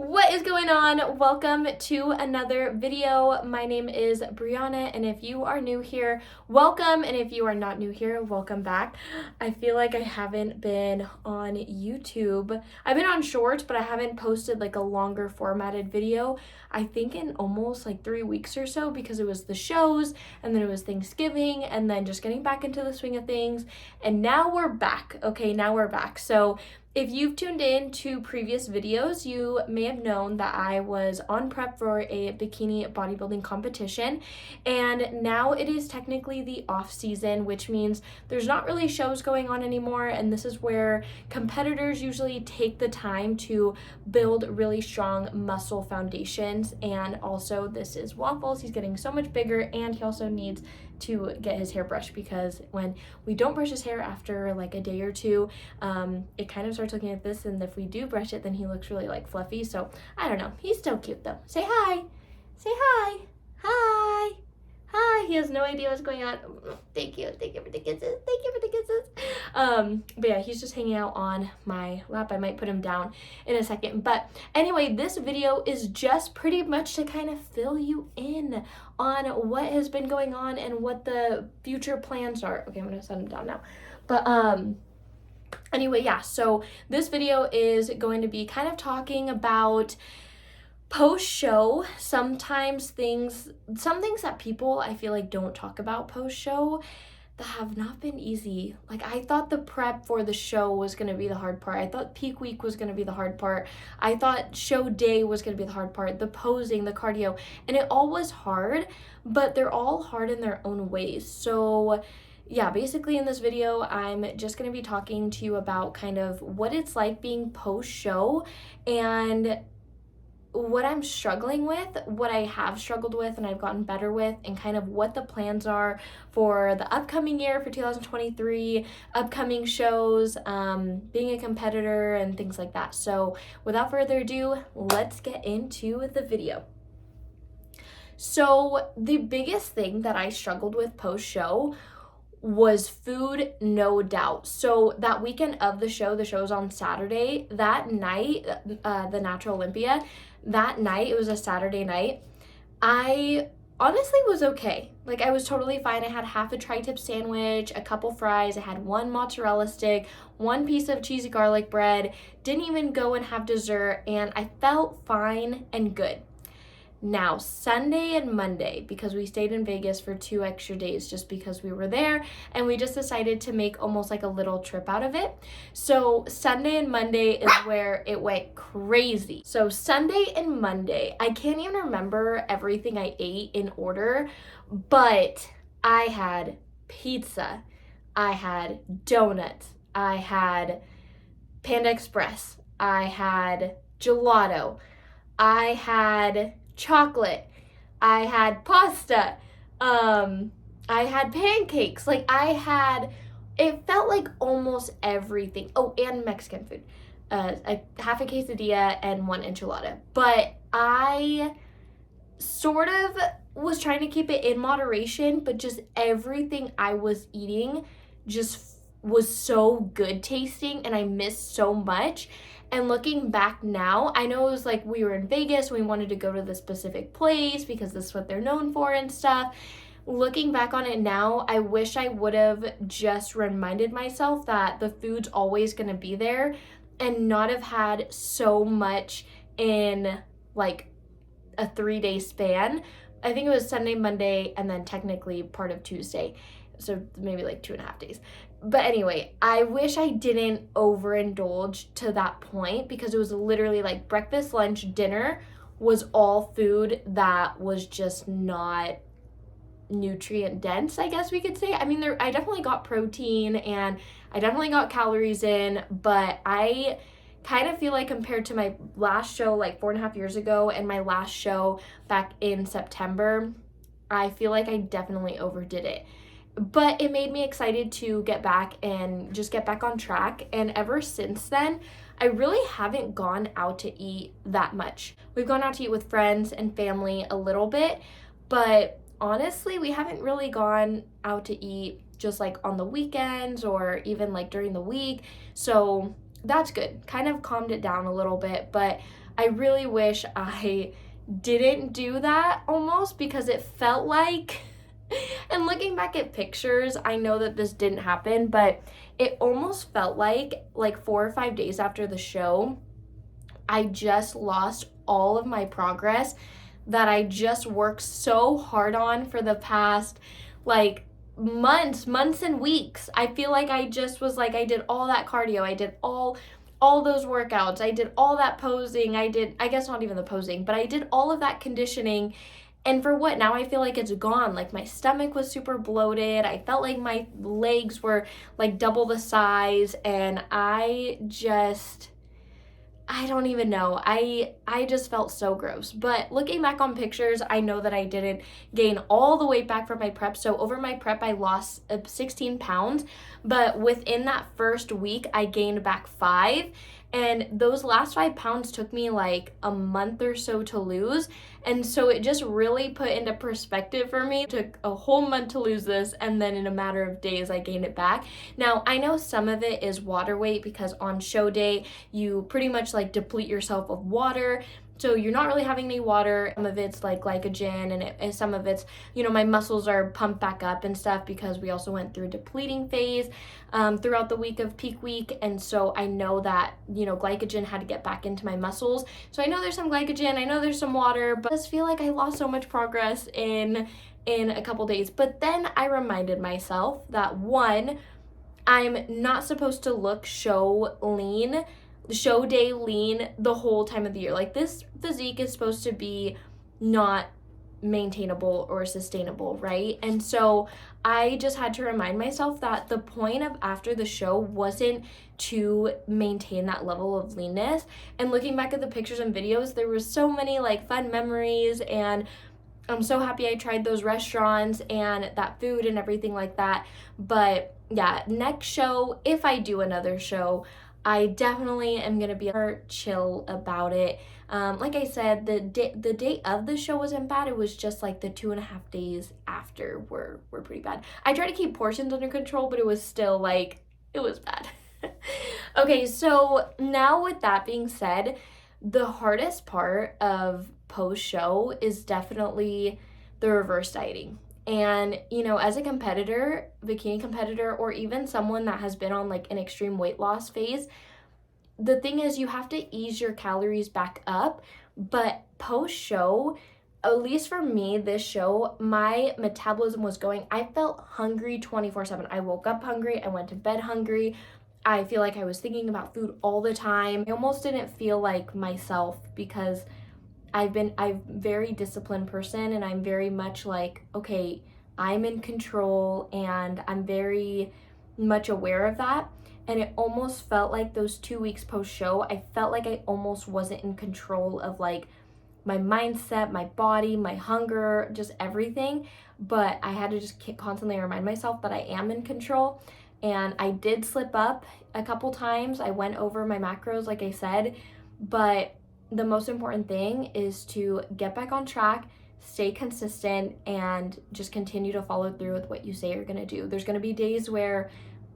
What is going on? Welcome to another video. My name is Brianna, and if you are new here, welcome, and if you are not new here, welcome back. I feel like I haven't been on YouTube. I've been on shorts, but I haven't posted like a longer formatted video, I think in almost like 3 weeks or so, because it was the shows, and then it was Thanksgiving, and then just getting back into the swing of things, and now we're back. Okay, now we're back. So if you've tuned in to previous videos, you may have known that I was on prep for a bikini bodybuilding competition, and now it is technically the off season, which means there's not really shows going on anymore, and this is where competitors usually take the time to build really strong muscle foundations. And also, this is Waffles. He's getting so much bigger, and he also needs to get his hair brushed, because when we don't brush his hair after like a day or two, it kind of starts looking like this, and if we do brush it, then he looks really like fluffy. So I don't know, he's still cute though. Say hi. Say hi. Hi. Hi. He has no idea what's going on. Thank you for the kisses. Thank you for the kisses. But yeah, he's just hanging out on my lap. I might put him down in a second. But anyway, this video is just pretty much to kind of fill you in on what has been going on and what the future plans are. Okay, I'm gonna set him down now. But anyway, yeah, so this video is going to be kind of talking about post-show. Some things that people, I feel like, don't talk about post-show that have not been easy. Like, I thought the prep for the show was going to be the hard part. I thought peak week was going to be the hard part. I thought show day was going to be the hard part, the posing, the cardio, and it all was hard, but they're all hard in their own ways. So yeah, basically in this video, I'm just going to be talking to you about kind of what it's like being post-show, and what I'm struggling with, what I have struggled with and I've gotten better with, and kind of what the plans are for the upcoming year, for 2023, upcoming shows, being a competitor, and things like that. So without further ado, let's get into the video. So the biggest thing that I struggled with post-show was food, no doubt. So that weekend of the show's on Saturday. That night, the Natural Olympia, that night, it was a Saturday night, I honestly was okay. Like, I was totally fine. I had half a tri-tip sandwich, a couple fries, I had one mozzarella stick, one piece of cheesy garlic bread, didn't even go and have dessert, and I felt fine and good. Now, Sunday and Monday, because we stayed in Vegas for 2 extra days just because we were there, and we just decided to make almost like a little trip out of it. So Sunday and Monday is where it went crazy. So Sunday and Monday, I can't even remember everything I ate in order, but I had pizza, I had donuts, I had Panda Express, I had gelato, I had chocolate, I had pasta, I had pancakes. Like, it felt like almost everything. Oh, and Mexican food, half a quesadilla and 1 enchilada. But I sort of was trying to keep it in moderation, but just everything I was eating just was so good tasting, and I missed so much. And looking back now, I know it was like we were in Vegas, we wanted to go to the specific place because this is what they're known for and stuff. Looking back on it now, I wish I would have just reminded myself that the food's always going to be there, and not have had so much in like a 3-day span. I think it was Sunday, Monday, and then technically part of Tuesday. So maybe like 2.5 days. But anyway, I wish I didn't overindulge to that point, because it was literally like breakfast, lunch, dinner was all food that was just not nutrient dense, I guess we could say. I mean, I definitely got protein and I definitely got calories in, but I kind of feel like compared to my last show like 4.5 years ago and my last show back in September, I feel like I definitely overdid it. But it made me excited to get back and just get back on track. And ever since then, I really haven't gone out to eat that much. We've gone out to eat with friends and family a little bit, but honestly, we haven't really gone out to eat just like on the weekends or even like during the week. So that's good. Kind of calmed it down a little bit, but I really wish I didn't do that almost, because it felt like, and looking back at pictures, I know that this didn't happen, but it almost felt like 4 or 5 days after the show, I just lost all of my progress that I just worked so hard on for the past like months and weeks. I feel like I just was like, I did all that cardio, I did all those workouts, I did all that posing, I guess not even the posing, but I did all of that conditioning. And for what? Now I feel like it's gone. Like my stomach was super bloated. I felt like my legs were like double the size, and I don't even know. I just felt so gross. But looking back on pictures, I know that I didn't gain all the weight back from my prep. So over my prep, I lost 16 pounds. But within that first week, I gained back 5. And those last 5 pounds took me like a month or so to lose. And so it just really put into perspective for me. It took a whole month to lose this, and then in a matter of days, I gained it back. Now, I know some of it is water weight, because on show day, you pretty much like deplete yourself of water. So you're not really having any water. Some of it's like glycogen, and some of it's, my muscles are pumped back up and stuff, because we also went through a depleting phase throughout the week of peak week. And so I know that, glycogen had to get back into my muscles. So I know there's some glycogen, I know there's some water, but I just feel like I lost so much progress in a couple days. But then I reminded myself that, one, I'm not supposed to look show day lean the whole time of the year. Like, this physique is supposed to be not maintainable or sustainable, right? And so I just had to remind myself that the point of after the show wasn't to maintain that level of leanness. And looking back at the pictures and videos, there were so many like fun memories, and I'm so happy I tried those restaurants and that food and everything like that. But yeah, next show, if I do another show, I definitely am going to be more chill about it. Like I said, the day of the show wasn't bad. It was just like the 2.5 days after were pretty bad. I tried to keep portions under control, but it was still like, it was bad. Okay, so now with that being said, the hardest part of post-show is definitely the reverse dieting. And, as a competitor, bikini competitor, or even someone that has been on like an extreme weight loss phase, the thing is you have to ease your calories back up. But post-show, at least for me, this show, my metabolism was going. I felt hungry 24/7. I woke up hungry. I went to bed hungry. I feel like I was thinking about food all the time. I almost didn't feel like myself, because I'm very disciplined person, and I'm very much like, okay, I'm in control, and I'm very much aware of that. And it almost felt like those 2 weeks post-show, I felt like I almost wasn't in control of like my mindset, my body, my hunger, just everything. But I had to just constantly remind myself that I am in control. And I did slip up a couple times. I went over my macros, like I said, but the most important thing is to get back on track, stay consistent, and just continue to follow through with what you say you're gonna do. There's gonna be days where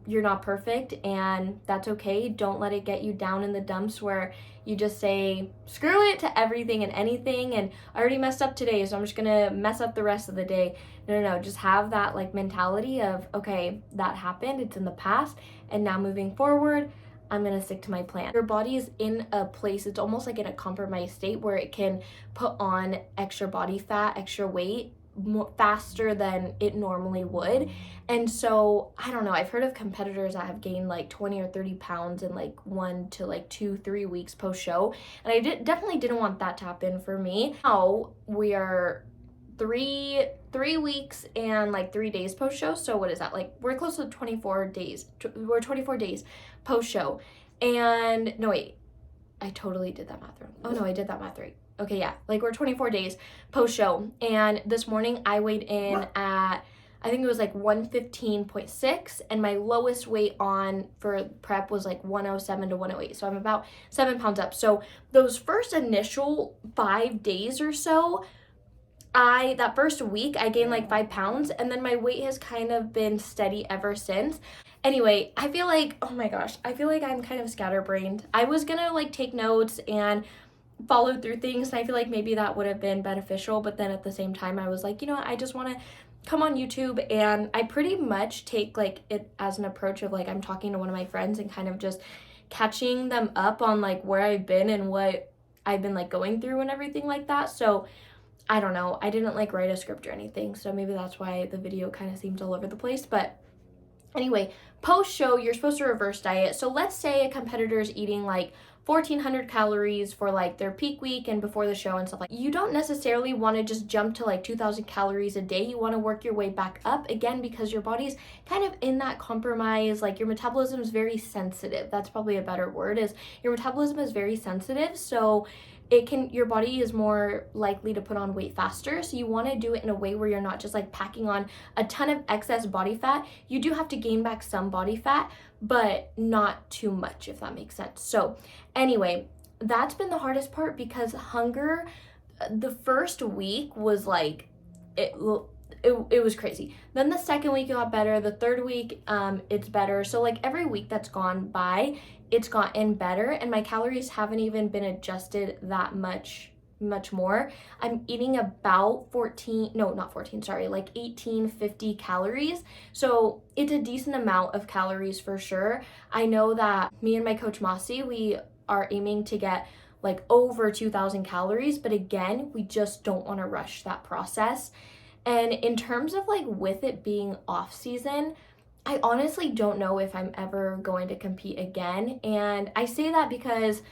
you're not perfect, and that's okay. Don't let it get you down in the dumps where you just say, screw it to everything and anything, and I already messed up today, so I'm just gonna mess up the rest of the day. No, just have that like mentality of, okay, that happened, it's in the past, and now moving forward, I'm gonna stick to my plan. Your body is in a place, it's almost like in a compromised state where it can put on extra body fat, extra weight faster than it normally would. And so, I don't know, I've heard of competitors that have gained like 20 or 30 pounds in like 1 to like 2-3 weeks post-show. And I definitely didn't want that to happen for me. Now we are three weeks and like 3 days post-show. So what is that? Like, we're close to 24 days. We're 24 days post-show. And no, wait, I totally did that math wrong. Oh no, I did that math right. Okay, yeah, like we're 24 days post-show. And this morning I weighed in at, I think it was like 115.6, and my lowest weight on for prep was like 107 to 108. So I'm about 7 pounds up. So those first initial 5 days or so, that first week I gained like 5 pounds, and then my weight has kind of been steady ever since. Anyway, I feel like, oh my gosh, I feel like I'm kind of scatterbrained. I was gonna like take notes and followed through things, and I feel like maybe that would have been beneficial. But then at the same time, I was like, you know what, I just want to come on YouTube, and I pretty much take like it as an approach of like I'm talking to one of my friends and kind of just catching them up on like where I've been and what I've been like going through and everything like that. So I don't know, I didn't like write a script or anything, so maybe that's why the video kind of seems all over the place. But anyway, post show, you're supposed to reverse diet. So let's say a competitor's eating like 1400 calories for like their peak week and before the show and stuff like that. You don't necessarily want to just jump to like 2000 calories a day. You want to work your way back up again, because your body's kind of in that compromise. Like your metabolism is very sensitive. That's probably a better word, is your metabolism is very sensitive. So your body is more likely to put on weight faster. So you want to do it in a way where you're not just like packing on a ton of excess body fat. You do have to gain back some body fat, but not too much, if that makes sense. So anyway, that's been the hardest part, because hunger, the first week was like, it was crazy. Then the second week it got better. The third week, it's better. So like every week that's gone by, it's gotten better, and my calories haven't even been adjusted that much more. I'm eating about 1850 calories. So it's a decent amount of calories for sure. I know that me and my coach Mossy, we are aiming to get like over 2000 calories, but again, we just don't want to rush that process. And in terms of like with it being off season, I honestly don't know if I'm ever going to compete again. And I say that because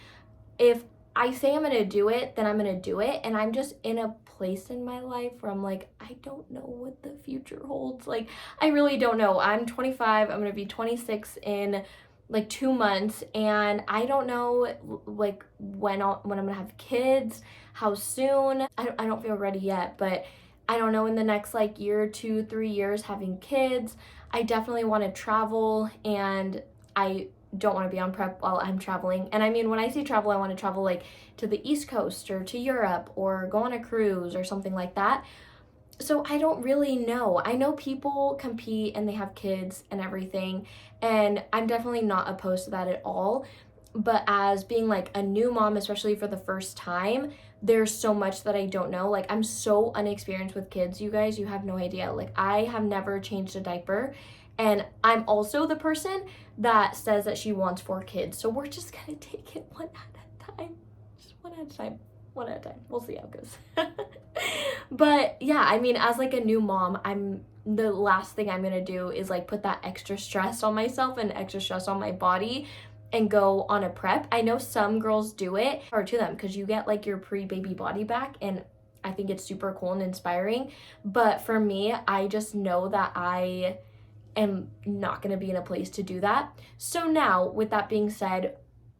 if I say I'm gonna do it, then I'm gonna do it. And I'm just in a place in my life where I'm like, I don't know what the future holds. Like, I really don't know. I'm 25, I'm gonna be 26 in like 2 months, and I don't know like when I'm gonna have kids, how soon. I don't feel ready yet, but I don't know, in the next like year, 2, 3 years having kids. I definitely want to travel, and I don't want to be on prep while I'm traveling. And I mean, when I say travel, I want to travel like to the East Coast or to Europe or go on a cruise or something like that. So I don't really know. I know people compete and they have kids and everything, and I'm definitely not opposed to that at all. But as being like a new mom, especially for the first time, there's so much that I don't know. Like, I'm so unexperienced with kids, you guys. You have no idea. Like, I have never changed a diaper. And I'm also the person that says that she wants 4 kids. So we're just going to take it one at a time. Just one at a time. One at a time. We'll see how it goes. But yeah, I mean, as like a new mom, the last thing I'm going to do is like put that extra stress on myself and extra stress on my body and go on a prep. I know some girls do it, or to them, because you get like your pre-baby body back, and I think it's super cool and inspiring. But for me, I just know that I am not going to be in a place to do that. So now, with that being said,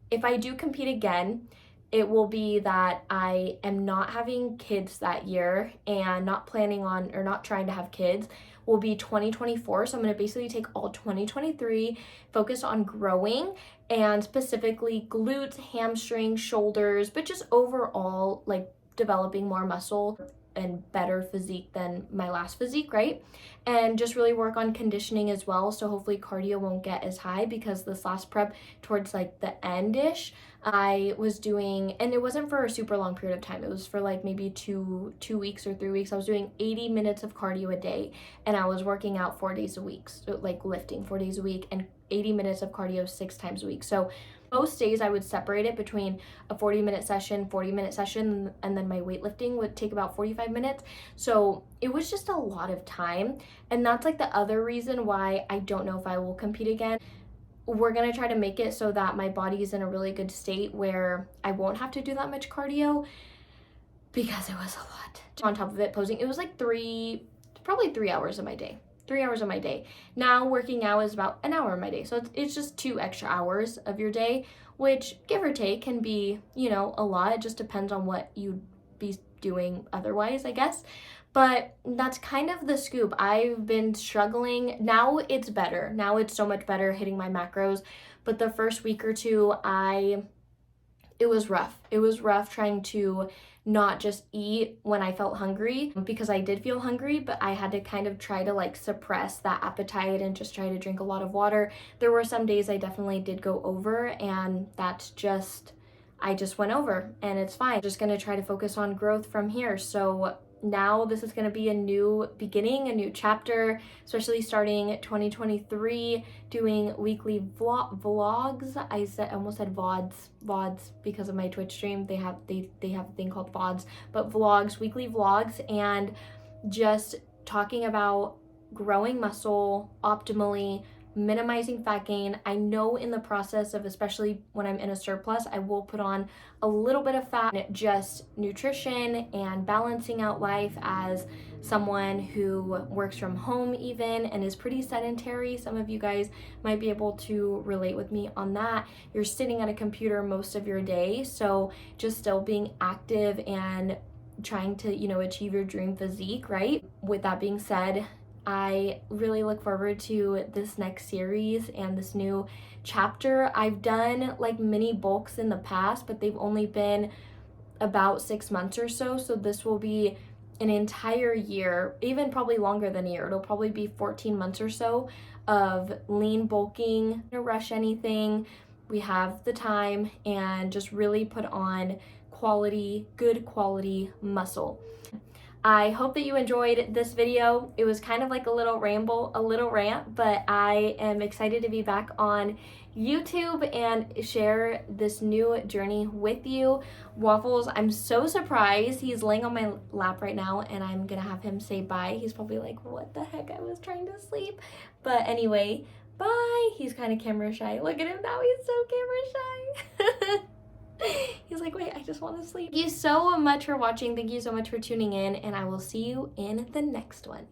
if I do compete again, it will be that I am not having kids that year, and not planning on or not trying to have kids will be 2024. So I'm going to basically take all 2023, focus on growing, and specifically glutes, hamstrings, shoulders, but just overall like developing more muscle and better physique than my last physique, right? And just really work on conditioning as well. So hopefully cardio won't get as high, because this last prep towards like the end-ish, I was doing, and it wasn't for a super long period of time. It was for like maybe two weeks or 3 weeks. I was doing 80 minutes of cardio a day, and I was working out 4 days a week. So like lifting 4 days a week and 80 minutes of cardio 6 times a week. So most days I would separate it between a 40-minute session, 40-minute session, and then my weightlifting would take about 45 minutes. So it was just a lot of time. And that's like the other reason why I don't know if I will compete again. We're going to try to make it so that my body is in a really good state where I won't have to do that much cardio, because it was a lot. On top of it, posing, it was like probably 3 hours of my day. 3 hours of my day. Now working out is about an hour of my day. So it's just 2 extra hours of your day, which give or take can be, a lot. It just depends on what you'd be doing otherwise, I guess. But that's kind of the scoop. I've been struggling. Now it's better. Now it's so much better hitting my macros. But the first week or two, it was rough. It was rough trying to not just eat when I felt hungry, because I did feel hungry, but I had to kind of try to like suppress that appetite and just try to drink a lot of water. There were some days I definitely did go over, and that's just, I just went over, and it's fine. I'm just gonna try to focus on growth from here. So now this is gonna be a new beginning, a new chapter, especially starting 2023, doing weekly vlogs. I almost said VODs because of my Twitch stream. They have a thing called VODs, but vlogs, weekly vlogs, and just talking about growing muscle optimally, minimizing fat gain. I know in the process of, especially when I'm in a surplus, I will put on a little bit of fat. Just nutrition and balancing out life as someone who works from home even and is pretty sedentary. Some of you guys might be able to relate with me on that. You're sitting at a computer most of your day, so just still being active and trying to, achieve your dream physique, right? With that being said, I really look forward to this next series and this new chapter. I've done like mini bulks in the past, but they've only been about 6 months or so. So this will be an entire year, even probably longer than a year. It'll probably be 14 months or so of lean bulking. Don't rush anything. We have the time, and just really put on good quality muscle. I hope that you enjoyed this video. It was kind of like a little ramble, a little rant, but I am excited to be back on YouTube and share this new journey with you. Waffles, I'm so surprised. He's laying on my lap right now, and I'm gonna have him say bye. He's probably like, what the heck, I was trying to sleep. But anyway, bye. He's kind of camera shy. Look at him now, he's so camera shy. He's like, wait, I just want to sleep. Thank you so much for watching. Thank you so much for tuning in, and I will see you in the next one.